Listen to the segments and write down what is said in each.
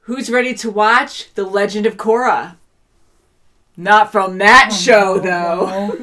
Who's ready to watch The Legend of Korra? Not from that show, though.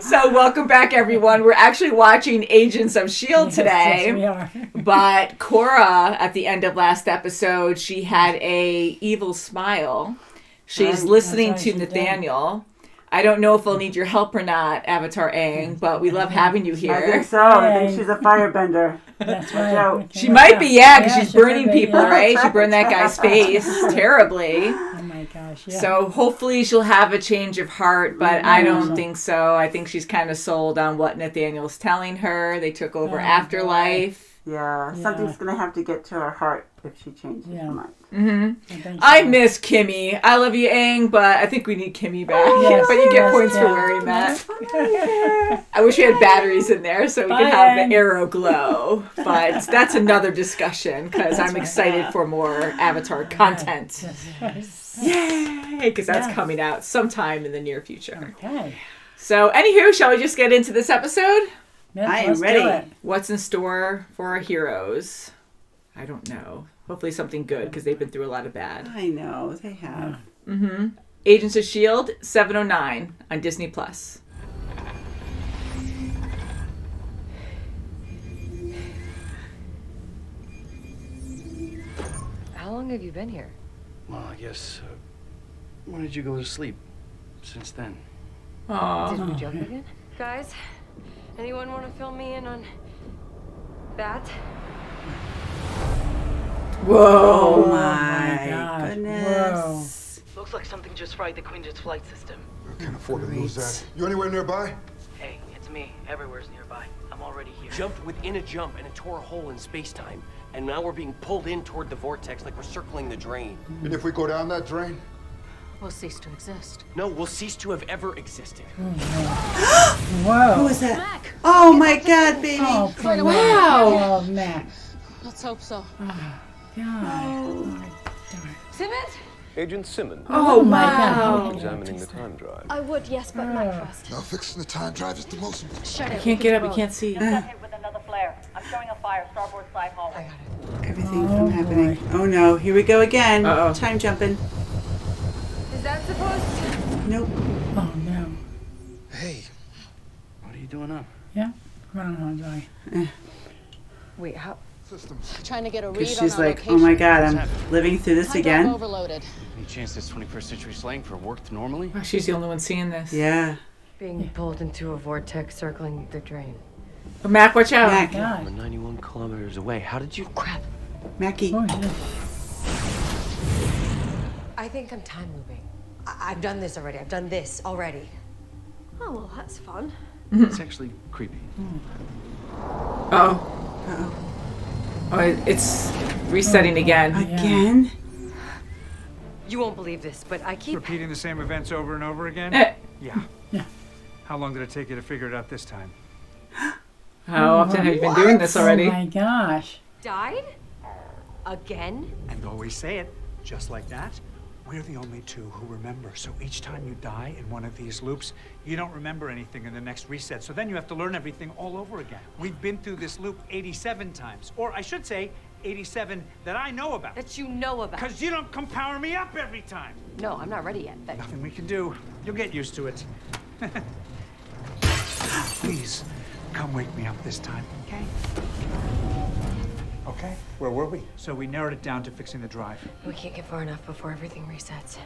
So welcome back, everyone. We're actually watching Agents of S.H.I.E.L.D. today. Yes, we are. But Korra, at the end of last episode, she had a evil smile. She's listening to Nathaniel. I don't know if we'll need your help or not, Avatar Aang, but we love having you here. I think so. I think she's a firebender. That's right. She might be, because she's burning people, right? She burned that guy's face terribly. Oh my gosh, yeah. So hopefully she'll have a change of heart, but I don't think so. I think she's kind of sold on what Nathaniel's telling her. They took over Afterlife. Yeah, something's going to have to get to her heart if she changes her mind. Mm-hmm. I miss Kimmy. I love you, Aang, but I think we need Kimmy back. Yes, but you get points for wearing that. I wish we had batteries in there so we could have the arrow glow. But that's another discussion because I'm excited for more Avatar content. Yay! Because that's coming out sometime in the near future. Okay. So, anywho, shall we just get into this episode? Yes, I am ready. What's in store for our heroes? I don't know. Hopefully something good because they've been through a lot of bad. I know, they have. Agents of S.H.I.E.L.D. 709 on Disney+. How long have you been here? Well, I guess, when did you go to sleep? Since then. Aww. Did we jump again? Guys, anyone want to fill me in on that? Whoa. Oh my gosh. goodness. Looks like something just fried the Quinjet's flight system. I can't afford to lose that. You anywhere nearby? Hey, it's me. Everywhere's nearby. I'm already here. Jumped within a jump and it tore a hole in space-time. And now we're being pulled in toward the vortex like we're circling the drain. And if we go down that drain? We'll cease to exist. No, we'll cease to have ever existed. Whoa. Who is that? Mac! Oh my God, baby. Oh, poor Wow. Mac. Oh, Max. Let's hope so. God. Simmons? Agent Simmons, Oh, my wow. God. examining the time drive. I would, yes, but Mac first. Now fixing the time drive is the most important. Shut it. Can't get up, you can't see. Got hit with another flare. I'm showing a fire, starboard side hallway. Everything from happening. Oh no, here we go again. Uh-oh. Time jumping. Is that supposed to... Nope. Oh, no. Hey. What are you doing up? Yeah? Groundhog Day. Wait, how... Systems. Trying to get a read Because on she's our like, location. oh my God, I'm living through this Time drive again. overloaded. Any chance this 21st century slang for worked normally? Oh, she's the only one seeing this. Yeah. Being pulled into a vortex circling the drain. Oh, Mac, watch out. Mac. We're 91 kilometers away. How did you... Crap. Mackie. Oh, yeah. I think I'm time looping. I've done this already. I've done this already. Oh, well, that's fun. It's actually creepy. Uh-oh. Oh, it's resetting again. Again? You won't believe this, but I keep... Repeating the same events over and over again? Yeah. Yeah. How long did it take you to figure it out this time? How often have you been doing this already? Oh, my gosh. Died? Again? And always say it, just like that. We're the only two who remember. So each time you die in one of these loops, you don't remember anything in the next reset. So then you have to learn everything all over again. We've been through this loop 87 times. Or I should say, 87 that I know about. That you know about. Because you don't come power me up every time. No, I'm not ready yet. Nothing we can do. You'll get used to it. Please, come wake me up this time, okay? Okay, where were we? So we narrowed it down to fixing the drive. We can't get far enough before everything resets.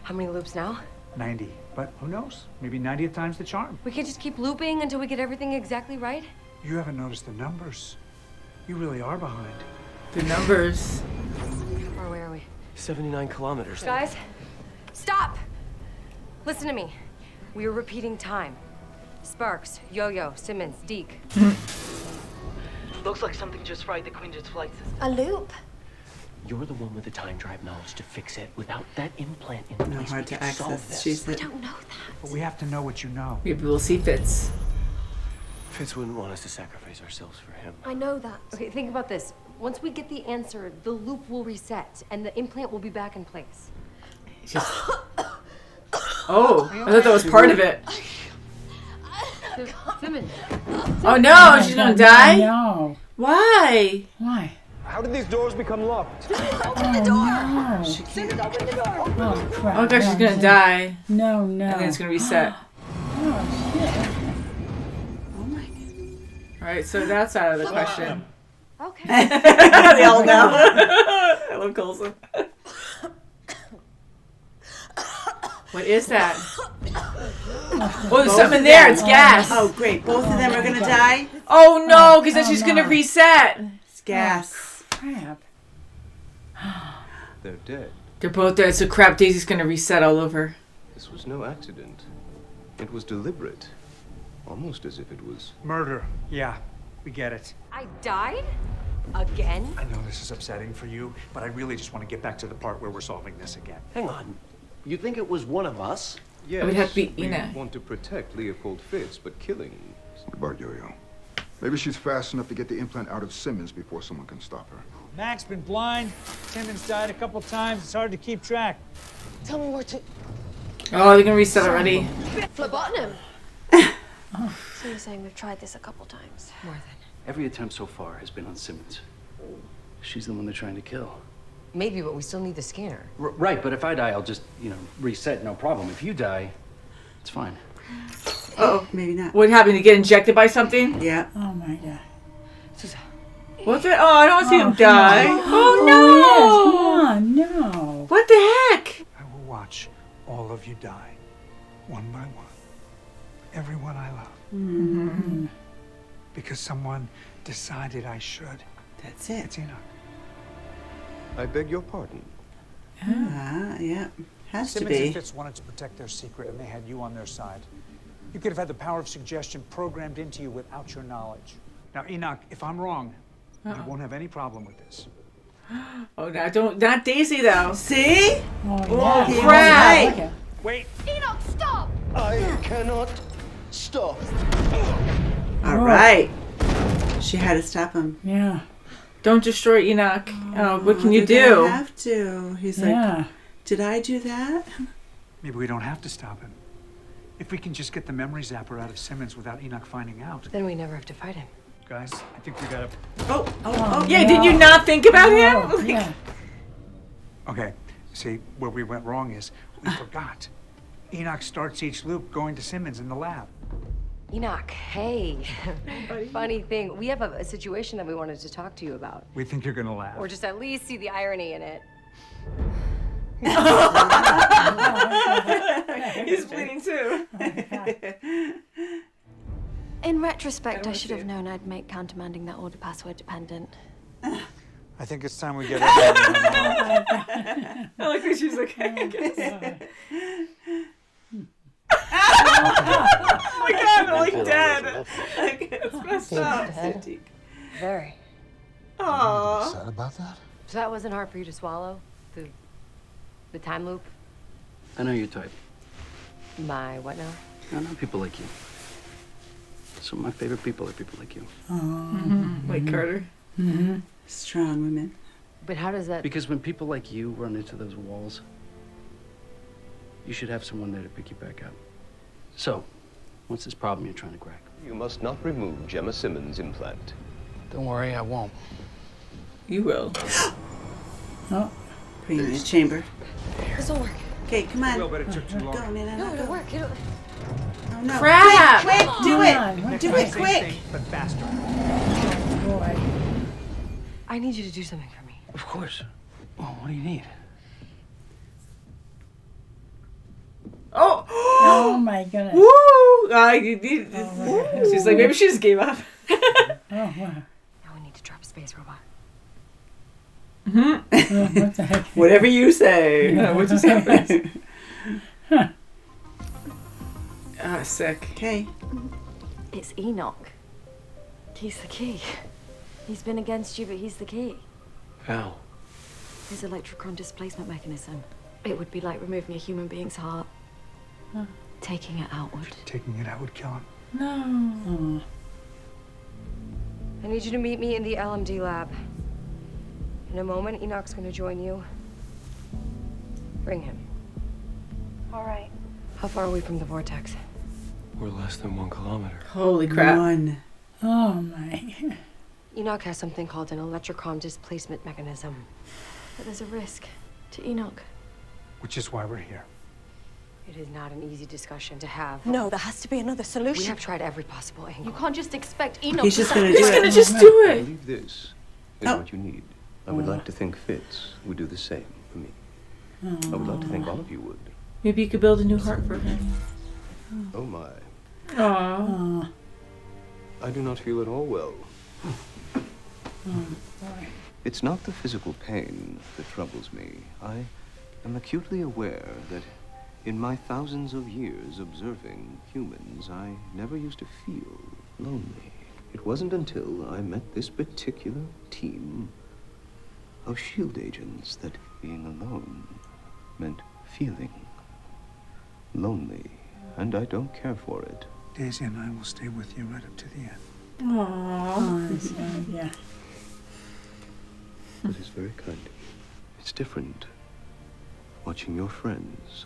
How many loops now? 90. But who knows? Maybe 90th time's the charm. We can't just keep looping until we get everything exactly right? You haven't noticed the numbers. You really are behind. The numbers. How far away are we? 79 kilometers. Guys, stop! Listen to me. We are repeating time. Sparks, Yo-Yo, Simmons, Deke. Looks like something just fried the Quinjet's flight system. A loop? You're the one with the time drive knowledge to fix it. Without that implant in No, place, hard we to can't solve access. this. She said. I don't know that. But we have to know what you know. Maybe we'll see Fitz. Fitz wouldn't want us to sacrifice ourselves for him. I know that. Okay, think about this. Once we get the answer, the loop will reset, and the implant will be back in place. Just... Oh, I thought that was part of it. Simmons. Oh no, she's gonna die? No. Why? Why? How How did these doors become locked? Open the door! No. She can't. Open the door! Oh, crap. Oh gosh, she's No, gonna die. No, no. And then it's gonna reset. Oh, shit. Oh my god. Alright, so that's out of the question. Okay. They all know. I love Coulson. What is that? Oh, there's something in there. It's gas. Oh great, both of them are gonna die. Oh no, because then she's gonna reset. It's gas. Crap. They're dead. They're both dead, so crap, Daisy's gonna reset all over. This was no accident. It was deliberate. Almost as if it was... Murder. Yeah, we get it. I died? Again? I know this is upsetting for you, but I really just want to get back to the part where we're solving this again. Hang on. You think it was one of us? Yes, It would have to be we Ina. want to protect Leopold Fitz, but killing... What about Yo-Yo? Maybe she's fast enough to get the implant out of Simmons before someone can stop her. Mac's been blind. Simmons died a couple times. It's hard to keep track. Tell me where to... Oh, they're gonna reset already. Phlebotomy! So you're saying we've tried this a couple times? More than. Every attempt so far has been on Simmons. She's the one they're trying to kill. Maybe, but we still need the scanner. Right, but if I die, I'll just, reset, no problem. If you die, it's fine. Oh, maybe not. What happened? To get injected by something? Yeah. Oh, my God. What's it? Oh, I don't see him come die. on. Oh, Yes, no! come on, no. What the heck? I will watch all of you die, one by one. Everyone I love. Mm-hmm. Because someone decided I should. That's it. It's Enoch. I beg your pardon. Yeah. Has to Simmons and be. Fitz wanted to protect their secret, and they had you on their side. You could have had the power of suggestion programmed into you without your knowledge. Now, Enoch, if I'm wrong, I won't have any problem with this. Oh, not Daisy though. See? Oh, yeah. crap. Okay. Wait. Enoch, stop! I cannot stop. All right. She had to stop him. Yeah. Don't destroy Enoch. Oh, what can you They're do? gonna have to. He's Yeah. like, did I do that? Maybe we don't have to stop him. If we can just get the memory zapper out of Simmons without Enoch finding out. Then we never have to fight him. Guys, I think we gotta... Oh. Yeah, did you not think about him? Oh, yeah. Okay, see, where we went wrong is we forgot. Enoch starts each loop going to Simmons in the lab. Enoch, hey. Funny thing, we have a situation that we wanted to talk to you about. We think you're gonna laugh. Or just at least see the irony in it. He's bleeding too. In retrospect, I should have known I'd make countermanding that order password dependent. I think it's time we get it. I like that she's okay, I guess. Oh my god, they're like dead. Like, it's messed up. Very. Aww. Sad about that? So that wasn't hard for you to swallow? The time loop? I know your type. My what now? I know people like you. Some of my favorite people are people like you. Like Carter. Strong women. But how does that... Because when people like you run into those walls, you should have someone there to pick you back up. So, what's this problem you're trying to crack? You must not remove Gemma Simmons' implant. Don't worry, I won't. You will. Oh. Put you in the chamber. This will work. Okay, come on. Will, but it took too long. Go, Nana. No, it'll Go. work. It'll... Oh, no. Crap! Quick, do Come it. on. Do Next it time, quick. same thing, but faster. Boy. I need you to do something for me. Of course. Well, what do you need? Oh! Oh, my goodness. Woo! She's like, maybe she just gave up. Oh, wow. Now we need to drop a space robot. Oh, what the heck? Whatever you say. What just happened? Ah, sick. Okay. It's Enoch. He's the key. He's been against you, but he's the key. How? His electron displacement mechanism. It would be like removing a human being's heart. Taking it outward. Taking it out would kill him. Oh. I need you to meet me in the LMD lab. In a moment, Enoch's gonna join you. Bring him. All right. How far are we from the vortex? We're less than 1 kilometer. Holy crap. One. Oh, my. Enoch has something called an electron displacement mechanism. But there's a risk to Enoch. Which is why we're here. It is not an easy discussion to have. No, there has to be another solution. We have tried every possible angle. You can't just expect Enoch He's to just gonna do it. Gonna just do I it. believe this is what you need. I would like to think Fitz would do the same for me. I would like to think all of you would. Maybe you could build a new heart for him. Oh my. Aww. I do not feel at all well. It's not the physical pain that troubles me. I am acutely aware that in my thousands of years observing humans, I never used to feel lonely. It wasn't until I met this particular team of S.H.I.E.L.D. agents that being alone meant feeling lonely, and I don't care for it. Daisy and I will stay with you right up to the end. Aww. Yeah. That is very kind of you. It's different watching your friends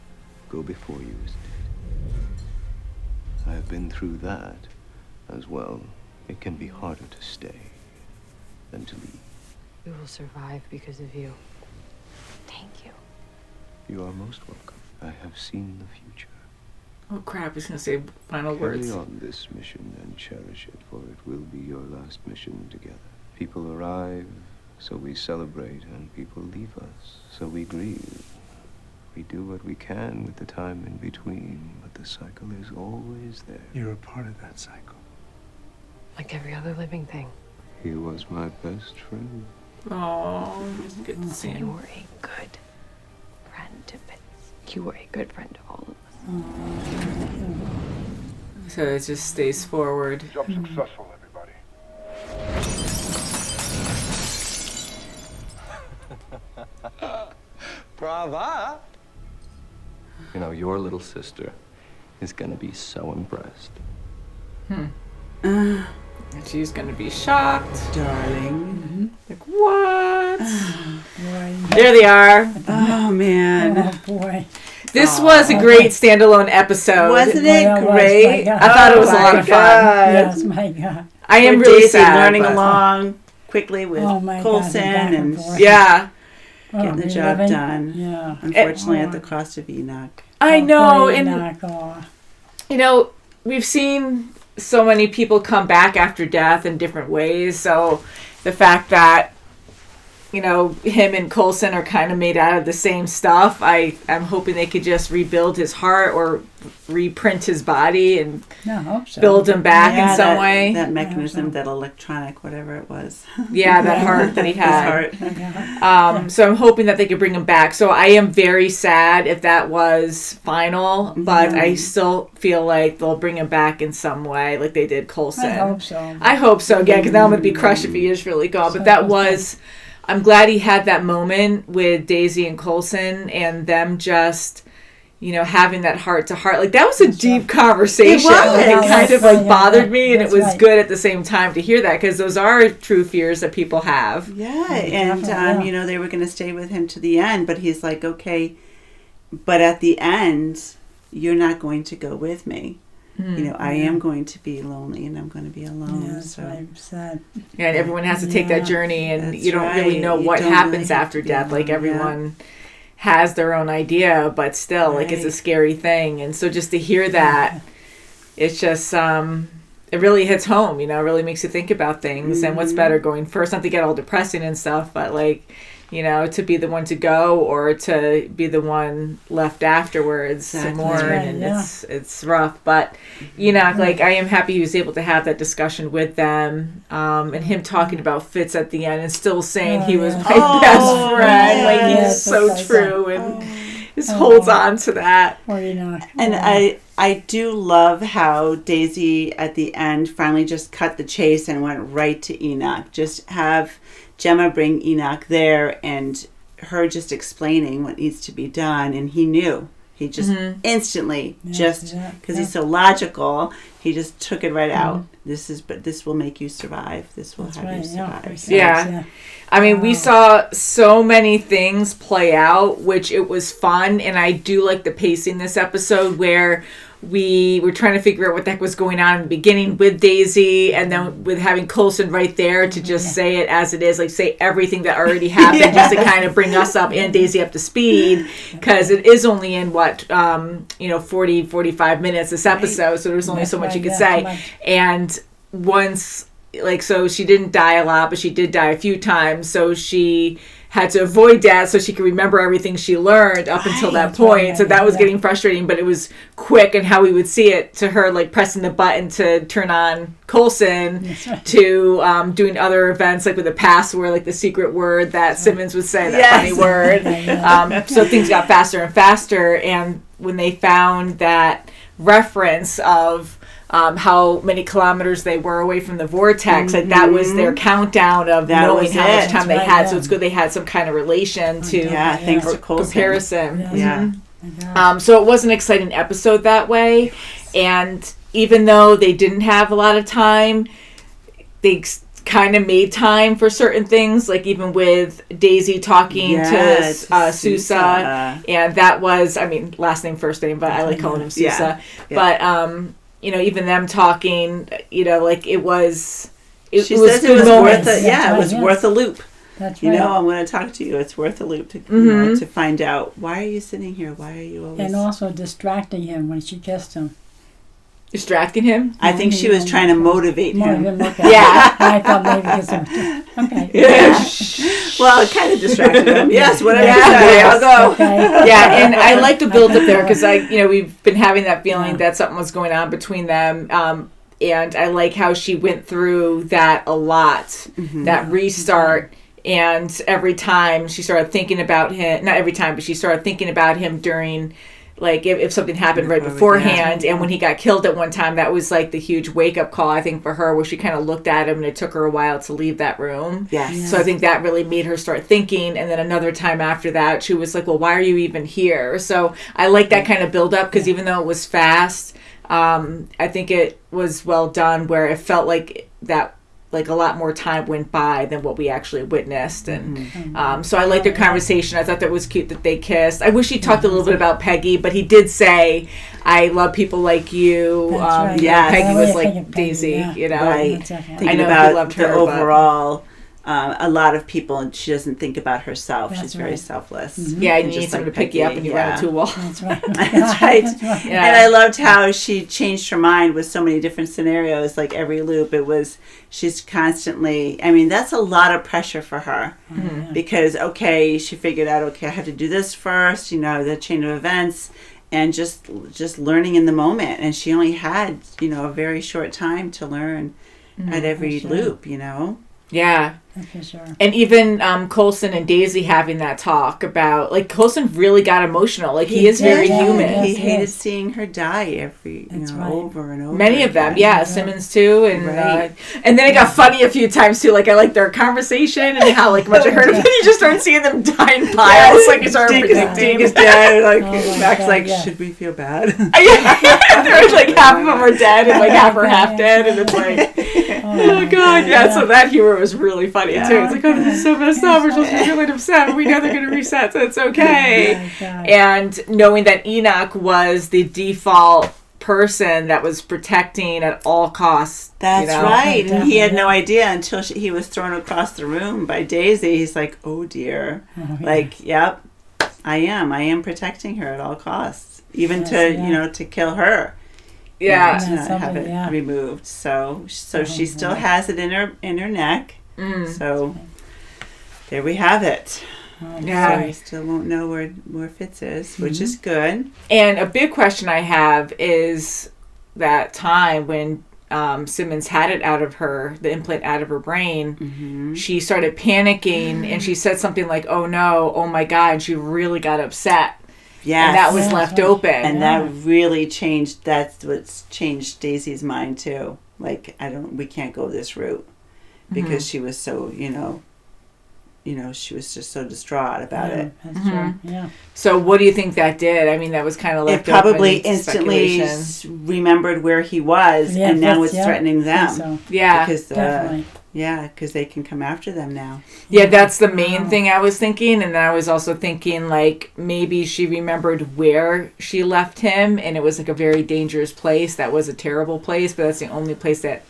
go before you, isn't it? I have been through that as well. It can be harder to stay than to leave. We will survive because of you. Thank you. You are most welcome. I have seen the future. Oh crap, he's gonna say final words. Carry on this mission and cherish it, for it will be your last mission together. People arrive, so we celebrate, and people leave us, so we grieve. We do what we can with the time in between, but the cycle is always there. You're a part of that cycle. Like every other living thing. He was my best friend. Oh, it's good to see You him. were a good friend to Fitz. You were a good friend to all of us. So it just stays forward. Job successful, everybody. Brava! You know, your little sister is gonna be so impressed. And she's gonna be shocked. Darling. Like, what? Boy. There they are. Oh, man. Oh, boy. This was a great standalone episode. Wasn't it Well, it was, great? my God. I thought it was a lot of fun. Yes, my God. I am Poor really Daisy sad. learning but- along quickly with Oh, my God, Coulson back and and forth. Yeah. getting the job living? done. Yeah. Unfortunately, at the cost of Enoch. I know, Poor and Enoch, oh. you know, we've seen so many people come back after death in different ways. So the fact that, you know, him and Coulson are kind of made out of the same stuff, I'm hoping they could just rebuild his heart or reprint his body and No, I hope so. build him back in some that, way. That mechanism, that electronic, whatever it was. Yeah, that heart that he had. His heart. So I'm hoping that they could bring him back. So I am very sad if that was final, but I still feel like they'll bring him back in some way, like they did Coulson. I hope so. I hope so, yeah, because now I'm going to be crushed if he is really gone. But that was, I'm glad he had that moment with Daisy and Coulson and them just, you know, having that heart to heart. Like, that was a deep conversation. It was. Like, it kind of like bothered me, and it That's was right. good at the same time to hear that, because those are true fears that people have. Yeah, and Definitely, you know, they were going to stay with him to the end, but he's like, okay, but at the end, you're not going to go with me. You know, I am going to be lonely, and I'm going to be alone. Yeah, that's so. what I'm sad. Yeah, and everyone has to take that journey, and That's you don't really right. know You what don't happens really have after to be death. Like, alone, yeah. everyone has their own idea, but still, like, it's a Right. scary thing. And so just to hear that, it's just, it really hits home, you know, it really makes you think about things and what's better going first, not to get all depressing and stuff, but like, you know, to be the one to go or to be the one left afterwards to Exactly. mourn, That's right, and yeah. it's rough. But, you know, like, I am happy he was able to have that discussion with them, and him talking about Fitz at the end and still saying he was my best friend. Like, yes, he's so that's true, and just holds on to that. Or Enoch. And I do love how Daisy at the end finally just cut the chase and went right to Enoch. Just have Gemma bring Enoch there and her just explaining what needs to be done. And he knew. He just instantly, just because he's so logical, he just took it right out. But this will make you survive. This will have you survive. So- Yeah. I mean, we saw so many things play out, which it was fun. And I do like the pacing this episode where we were trying to figure out what the heck was going on in the beginning with Daisy, and then with having Coulson right there to just say it as it is, like say everything that already happened, just to kind of bring us up and Daisy up to speed, because it is only in 40, 45 minutes this episode, so there's only so much you could say. And once, so she didn't die a lot, but she did die a few times, so she had to avoid death so she could remember everything she learned up until that point. So that was getting frustrating, but it was quick, and how we would see it to her pressing the button to turn on Coulson, to doing other events with the password, the secret word that Simmons would say, that funny word. So things got faster and faster, and when they found that reference of how many kilometers they were away from the vortex, that was their countdown of knowing how much time they had. So it's good they had some kind of relation to thanks to Coulson. Comparison. So it was an exciting episode that way, and even though they didn't have a lot of time, they kind of made time for certain things, even with Daisy talking to Sousa, and that was, last name first name, but I like calling him Sousa. But even them talking, it was worth a loop. That's right. I'm going to talk to you. It's worth a loop to find out, why are you sitting here? Why are you always... And also distracting him when she kissed him. Distracting him? I think she was trying to motivate him. Yeah. I thought maybe because okay. Yeah. Well, it kind of distracted him. Yes, whatever you say, I'll go. Okay. Yeah, and I like to build up there because we've been having that feeling that something was going on between them. And I like how she went through that a lot, that restart. And every time she started thinking about him, not every time, but she started thinking about him during... if something happened right beforehand, and when he got killed at one time, that was the huge wake-up call, I think, for her, where she kind of looked at him and it took her a while to leave that room. Yes. So I think that really made her start thinking, and then another time after that, she was like, well, why are you even here? So I like that kind of build-up, because even though it was fast, I think it was well done, where it felt like that a lot more time went by than what we actually witnessed. And so I liked their conversation. I thought that was cute that they kissed. I wish he talked a little bit about Peggy, but he did say, I love people like you. Peggy was like Daisy, Right. I know about he loved her, the overall... a lot of people, and she doesn't think about herself. She's very selfless. Yeah, and you need someone to pick you up and you run into a wall. That's right. That's right. Yeah. And I loved how she changed her mind with so many different scenarios. Every loop, she's constantly, that's a lot of pressure for her. Because, she figured out, I have to do this first, the chain of events, and just learning in the moment. And she only had, a very short time to learn at every loop, Yeah. For sure. And even Coulson and Daisy having that talk about, Coulson really got emotional. He is very human. He hated seeing her die over and over. Many of them, Simmons too, and and then it got funny a few times too. I like their conversation and how much I heard of it. You just started seeing them die in piles. You started predicting. Is dead. Max should we feel bad? They're half of them are dead and half are half dead, and it's oh god, So that humor was really funny. Too. It's this is so messed up. We're supposed to be really upset, but we know they're going to reset, so it's okay. And knowing that Enoch was the default person that was protecting at all costs. That's right. And he had no idea until he was thrown across the room by Daisy. He's like, oh dear. Yep, I am protecting her at all costs. Even to kill her. Yeah. To not have it removed. So she still has it in her neck. So there we have it. So we still won't know where Fitz is, which is good. And a big question I have is that time when Simmons had it out of her, the implant out of her brain, she started panicking and she said something like, oh no, oh my God, and she really got upset. Yes. And that was left open. And that really changed, that's what's changed Daisy's mind too. We can't go this route. Because she was so, she was just so distraught about it. That's true. Yeah. So what do you think that did? That was kind of left open. It probably instantly remembered where he was, and now it's threatening them. Yeah. Because Yeah, because they can come after them now. Yeah, that's the main thing I was thinking. And then I was also thinking, like, maybe she remembered where she left him, and it was, like, a very dangerous place. That was a terrible place, but that's the only place that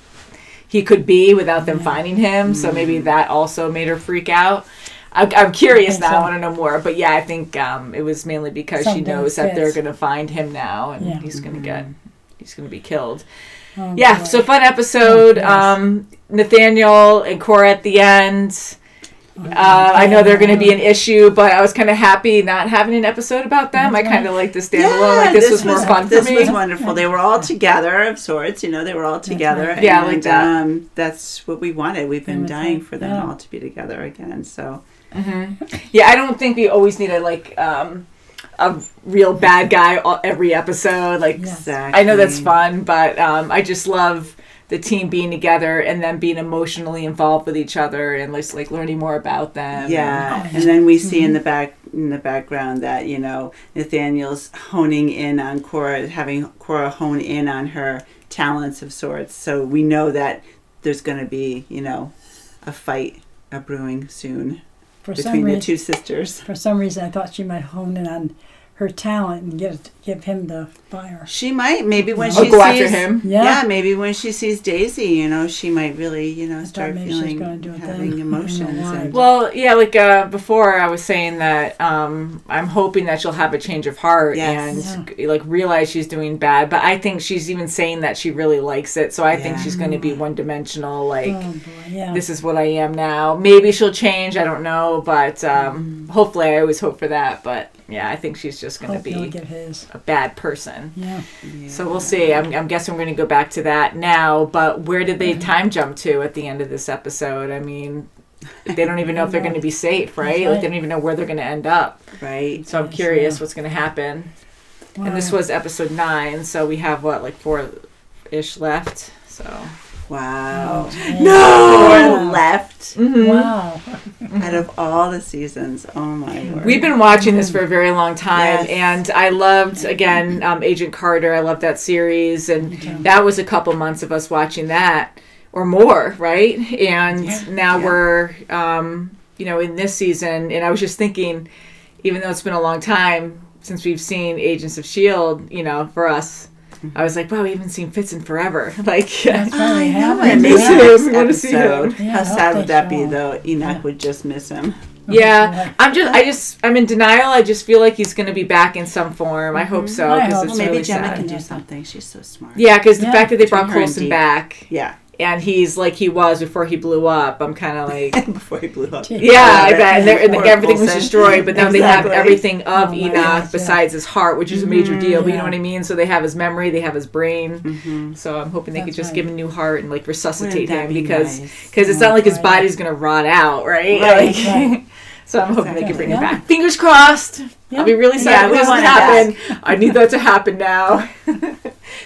he could be without them finding him. So maybe that also made her freak out. I'm curious now. I want to know more. But, yeah, I think it was mainly because she knows that they're going to find him now, and he's going to be killed. Oh, yeah, boy. so fun episode. Nathaniel and Cora at the end. I know they're going to be an issue, but I was kind of happy not having an episode about them. I kind of like the standalone. Like this was more fun for me. This was wonderful. They were all together of sorts. You know, they were all together. Right. Yeah, I like that. That's what we wanted. We've been dying for them all to be together again. So, yeah, I don't think we always need a real bad guy every episode. Like, exactly. I know that's fun, but I just love the team being together and then being emotionally involved with each other and just like learning more about them. Yeah, and then we see in the background that, you know, Nathaniel's honing in on Cora, having Cora hone in on her talents of sorts. So we know that there's going to be, you know, a fight brewing soon between the two sisters. For some reason, I thought she might hone in on her talent and give him the fire. She might, maybe when she go sees after him. Yeah, maybe when she sees Daisy, you know, she might really, you know, start feeling having emotions. Well, yeah, like before I was saying that I'm hoping that she'll have a change of heart and like realize she's doing bad. But I think she's even saying that she really likes it. So I think she's going to be one-dimensional. Like, this is what I am now. Maybe she'll change. I don't know, but hopefully, I always hope for that. But yeah, I think she's just going to be a bad person. Yeah. So we'll see. I'm guessing we're going to go back to that now. But where did they time jump to at the end of this episode? I mean, they don't even know if they're going to be safe, right? Like, they don't even know where they're going to end up. Right. So I'm curious what's going to happen. Wow. And this was episode 9, so we have, what, like 4-ish left? So... Wow. No! 4 left. Mm-hmm. Wow. Out of all the seasons. Oh, my word. We've been watching this for a very long time, and I loved, again, Agent Carter. I loved that series, and that was a couple months of us watching that, or more, right? And now we're, you know, in this season, and I was just thinking, even though it's been a long time since we've seen Agents of S.H.I.E.L.D., you know, for us, I was like, wow, we haven't seen Fitz in forever. Like, I miss him. We want to see him. How sad would that be, though? Enoch would just miss him. Yeah, I'm in denial. I just feel like he's going to be back in some form. I hope so. Because maybe really Gemma sad. can do something. She's so smart. Yeah, because the fact that they brought Coulson back. Yeah. And he's like he was before he blew up. I'm kind of like... before he blew up. Yeah, I bet. And everything was destroyed, but now they have everything of Enoch besides his heart, which is a major deal, but you know what I mean? So they have his memory, they have his brain. So I'm hoping they could just give him a new heart and like resuscitate him because it's not like his body's going to rot out, right? Like, so I'm hoping they can bring him back. Fingers crossed. I'll be really sad if it doesn't happen. I need that to happen now.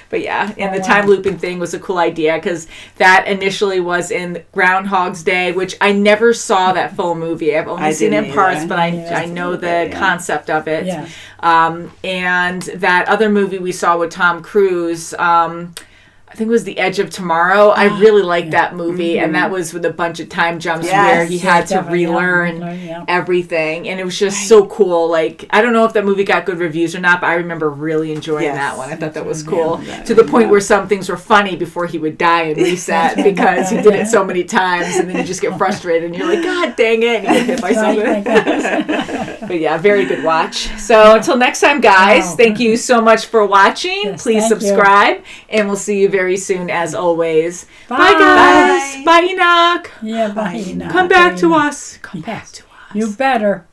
But yeah, and the time looping thing was a cool idea because that initially was in Groundhog's Day, which I never saw that full movie. I've only seen it in parts, but I know the concept of it. Yeah. And that other movie we saw with Tom Cruise, I think it was The Edge of Tomorrow. I really liked that movie, and that was with a bunch of time jumps where he had to relearn everything, and it was just so cool. Like, I don't know if that movie got good reviews or not, but I remember really enjoying that one. I thought that was cool, to the point where some things were funny before he would die and reset because he did it so many times, and then you just get frustrated, and you're like, God dang it, and you get hit by something. But yeah, very good watch. So until next time, guys, thank you so much for watching. Yes, please subscribe, and we'll see you very soon as always. Bye guys. Bye Enoch. Yeah, bye Enoch. Come back to us. Come back to us. You better.